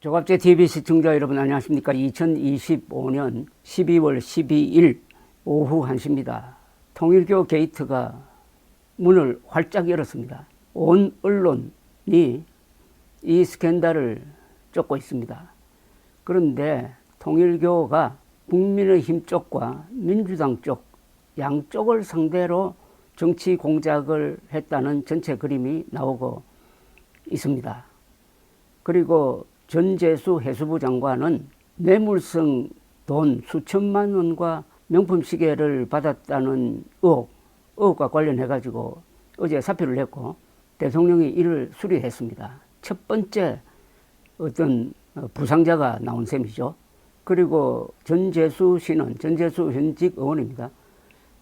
조갑제 TV 시청자 여러분 안녕하십니까. 2025년 12월 12일 오후 1시입니다. 통일교 게이트가 문을 활짝 열었습니다. 온 언론이 이 스캔들을 쫓고 있습니다. 그런데 통일교가 국민의힘 쪽과 민주당 쪽 양쪽을 상대로 정치 공작을 했다는 전체 그림이 나오고 있습니다. 그리고 전재수 해수부 장관은 뇌물성 돈 수천만 원과 명품 시계를 받았다는 의혹과 관련해 가지고 어제 사표를 냈고 대통령이 이를 수리했습니다. 첫 번째 어떤 부상자가 나온 셈이죠. 그리고 전재수 씨는 전재수 현직 의원입니다.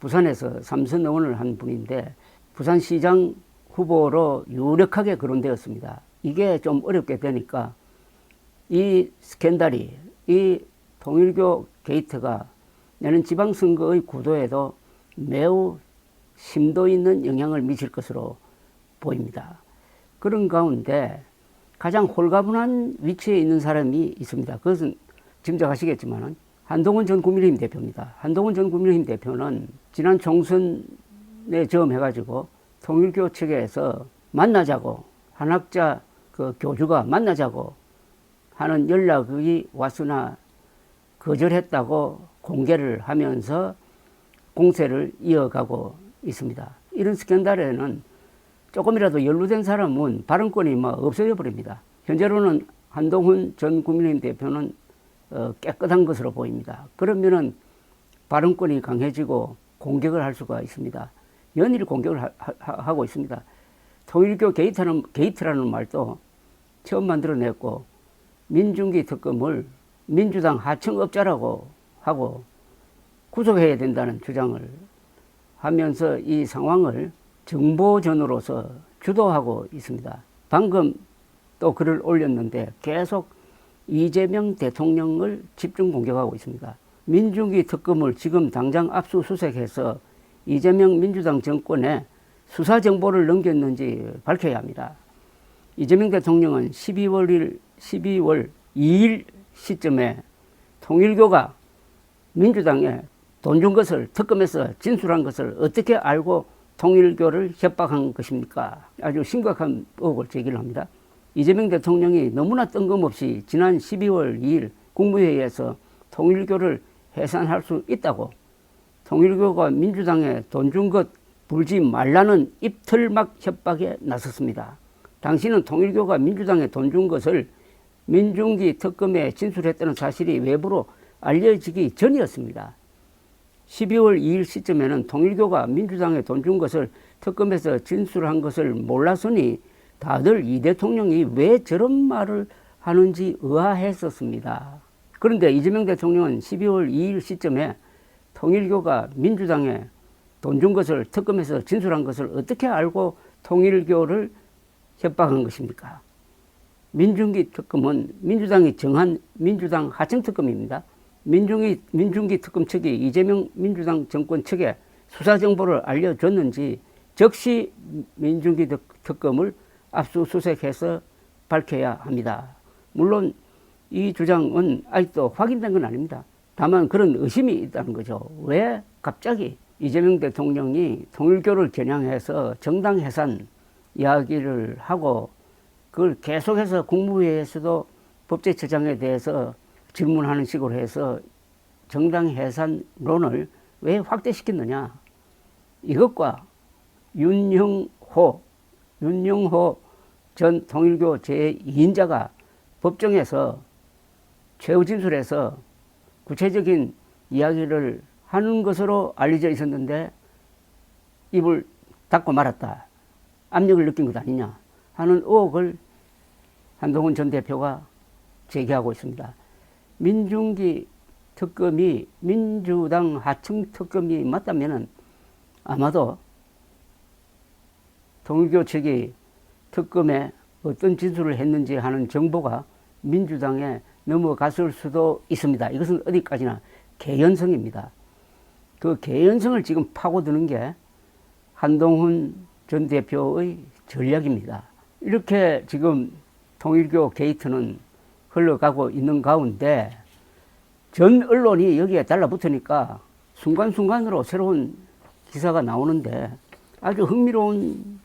부산에서 삼선 의원을 한 분인데 부산시장 후보로 유력하게 거론되었습니다. 이게 좀 어렵게 되니까 이 스캔들이, 이 통일교 게이트가 내년 지방선거의 구도에도 매우 심도 있는 영향을 미칠 것으로 보입니다. 그런 가운데 가장 홀가분한 위치에 있는 사람이 있습니다. 그것은 짐작하시겠지만 한동훈 전 국민의힘 대표입니다. 한동훈 전 국민의힘 대표는 지난 총선에 저음해가지고 통일교 측에서 만나자고, 한학자 그 교주가 만나자고 하는 연락이 왔으나 거절했다고 공개를 하면서 공세를 이어가고 있습니다. 이런 스캔들에는 조금이라도 연루된 사람은 발언권이 없어져 버립니다. 현재로는 한동훈 전 국민의힘 대표는 깨끗한 것으로 보입니다. 그러면은 발언권이 강해지고 공격을 할 수가 있습니다. 연일 공격을 하고 있습니다. 통일교 게이트라는 말도 처음 만들어냈고 민중기 특검을 민주당 하청업자라고 하고 구속해야 된다는 주장을 하면서 이 상황을 정보전으로서 주도하고 있습니다. 방금 또 글을 올렸는데 계속 이재명 대통령을 집중 공격하고 있습니다. 민중기 특검을 지금 당장 압수수색해서 이재명 민주당 정권에 수사 정보를 넘겼는지 밝혀야 합니다. 이재명 대통령은 12월 2일 시점에 통일교가 민주당에 돈 준 것을 특검에서 진술한 것을 어떻게 알고 통일교를 협박한 것입니까? 아주 심각한 의혹을 제기를 합니다. 이재명 대통령이 너무나 뜬금없이 지난 12월 2일 국무회의에서 통일교를 해산할 수 있다고, 통일교가 민주당에 돈 준 것 불지 말라는 입틀막 협박에 나섰습니다. 당시는 통일교가 민주당에 돈 준 것을 민중기 특검에 진술했다는 사실이 외부로 알려지기 전이었습니다. 12월 2일 시점에는 통일교가 민주당에 돈 준 것을 특검에서 진술한 것을 몰랐으니 다들 이 대통령이 왜 저런 말을 하는지 의아했었습니다. 그런데 이재명 대통령은 12월 2일 시점에 통일교가 민주당에 돈 준 것을 특검에서 진술한 것을 어떻게 알고 통일교를 협박한 것입니까? 민중기 특검은 민주당이 정한 민주당 하청특검입니다. 민중기 특검 측이 이재명 민주당 정권 측에 수사 정보를 알려줬는지 즉시 민중기 특검을 압수수색해서 밝혀야 합니다. 물론 이 주장은 아직도 확인된 건 아닙니다. 다만 그런 의심이 있다는 거죠. 왜 갑자기 이재명 대통령이 통일교를 겨냥해서 정당 해산 이야기를 하고 그걸 계속해서 국무회의에서도 법제처장에 대해서 질문하는 식으로 해서 정당 해산론을 왜 확대시켰느냐. 이것과 윤영호 전 통일교 제2인자가 법정에서 최후 진술에서 구체적인 이야기를 하는 것으로 알려져 있었는데 입을 닫고 말았다. 압력을 느낀 것 아니냐 하는 의혹을 한동훈 전 대표가 제기하고 있습니다. 민중기 특검이 민주당 하청 특검이 맞다면 아마도 통일교 측이 특검에 어떤 진술을 했는지 하는 정보가 민주당에 넘어갔을 수도 있습니다. 이것은 어디까지나 개연성입니다. 그 개연성을 지금 파고드는 게 한동훈 전 대표의 전략입니다. 이렇게 지금 통일교 게이트는 흘러가고 있는 가운데 전 언론이 여기에 달라붙으니까 순간순간으로 새로운 기사가 나오는데 아주 흥미로운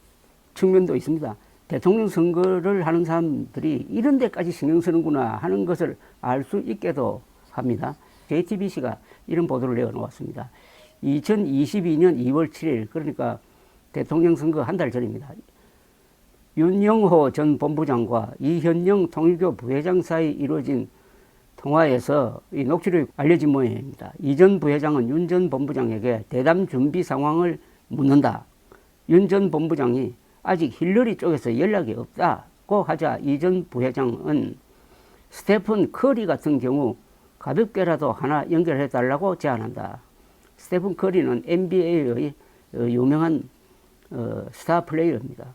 측면도 있습니다. 대통령 선거를 하는 사람들이 이런 데까지 신경 쓰는구나 하는 것을 알 수 있게도 합니다. JTBC가 이런 보도를 내어놓았습니다. 2022년 2월 7일 그러니까 대통령 선거 한 달 전입니다. 윤영호 전 본부장과 이현영 통일교 부회장 사이 이루어진 통화에서 이 녹취록이 알려진 모양입니다. 이 전 부회장은 윤 전 본부장에게 대담 준비 상황을 묻는다. 윤 전 본부장이 아직 힐러리 쪽에서 연락이 없다고 하자 이 전 부회장은 스테픈 커리 같은 경우 가볍게라도 하나 연결해 달라고 제안한다. 스테픈 커리는 NBA의 유명한 스타 플레이어입니다.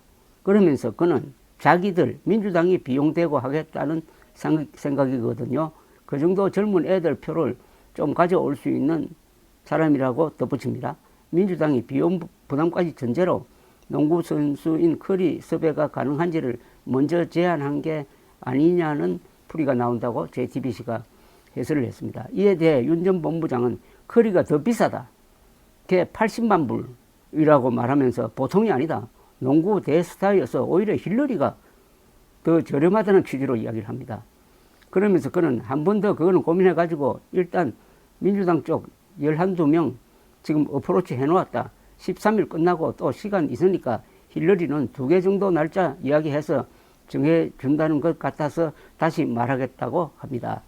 그러면서 그는 자기들 민주당이 비용되고 하겠다는 생각이거든요. 그 정도 젊은 애들 표를 좀 가져올 수 있는 사람이라고 덧붙입니다. 민주당이 비용 부담까지 전제로 농구 선수인 커리 섭외가 가능한지를 먼저 제안한 게 아니냐는 풀이가 나온다고 JTBC가 해설을 했습니다. 이에 대해 윤 전 본부장은 커리가 더 비싸다. 걔 80만 불이라고 말하면서 보통이 아니다. 농구 대스타여서 오히려 힐러리가 더 저렴하다는 취지로 이야기를 합니다. 그러면서 그는 한 번 더 그거는 고민해가지고 일단 민주당 쪽 11~12명 지금 어프로치 해놓았다. 13일 끝나고 또 시간 있으니까 힐러리는 2개 정도 날짜 이야기해서 정해준다는 것 같아서 다시 말하겠다고 합니다.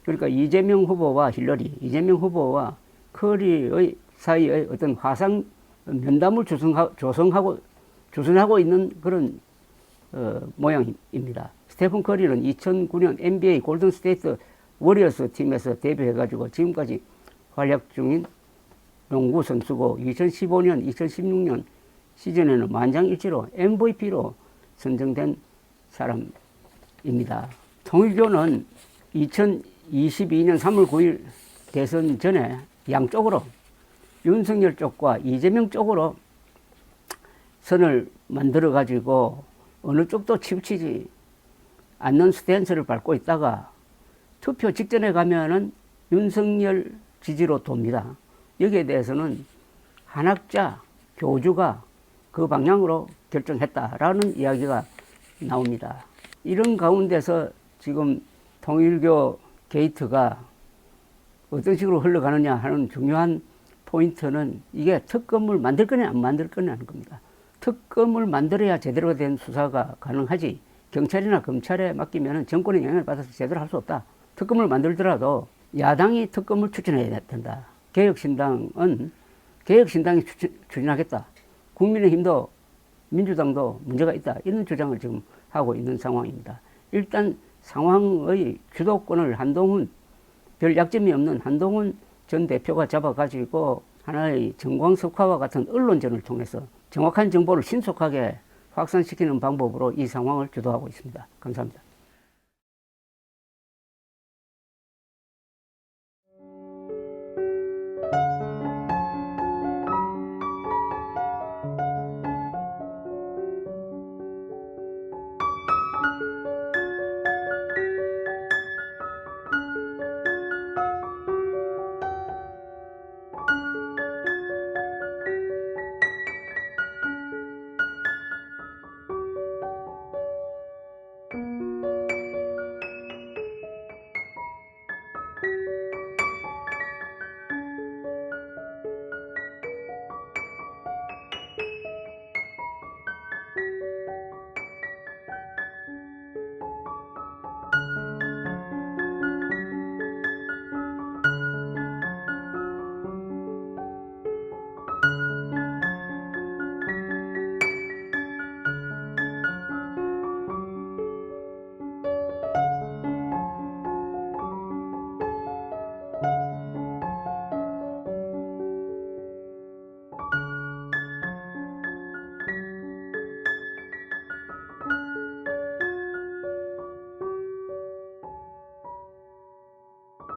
그러니까 이재명 후보와 힐러리, 이재명 후보와 커리의 사이의 어떤 화상 면담을 조성하고 있는 그런 모양입니다. 스테픈 커리는 2009년 NBA 골든 스테이트 워리어스 팀에서 데뷔해가지고 지금까지 활약 중인 농구 선수고 2015년, 2016년 시즌에는 만장일치로 MVP로 선정된 사람입니다. 통일교는 2022년 3월 9일 대선 전에 양쪽으로 윤석열 쪽과 이재명 쪽으로 선을 만들어 가지고 어느 쪽도 치우치지 않는 스탠스를 밟고 있다가 투표 직전에 가면은 윤석열 지지로 돕니다. 여기에 대해서는 한학자 교주가 그 방향으로 결정했다라는 이야기가 나옵니다. 이런 가운데서 지금 통일교 게이트가 어떤 식으로 흘러가느냐 하는 중요한 포인트는 이게 특검을 만들 거냐 안 만들 거냐 하는 겁니다. 특검을 만들어야 제대로 된 수사가 가능하지 경찰이나 검찰에 맡기면 정권의 영향을 받아서 제대로 할 수 없다. 특검을 만들더라도 야당이 특검을 추진해야 된다. 개혁신당이 추진하겠다. 국민의힘도 민주당도 문제가 있다. 이런 주장을 지금 하고 있는 상황입니다. 일단 상황의 주도권을 한동훈, 별 약점이 없는 한동훈 전 대표가 잡아가지고 하나의 정광석화와 같은 언론전을 통해서 정확한 정보를 신속하게 확산시키는 방법으로 이 상황을 주도하고 있습니다. 감사합니다.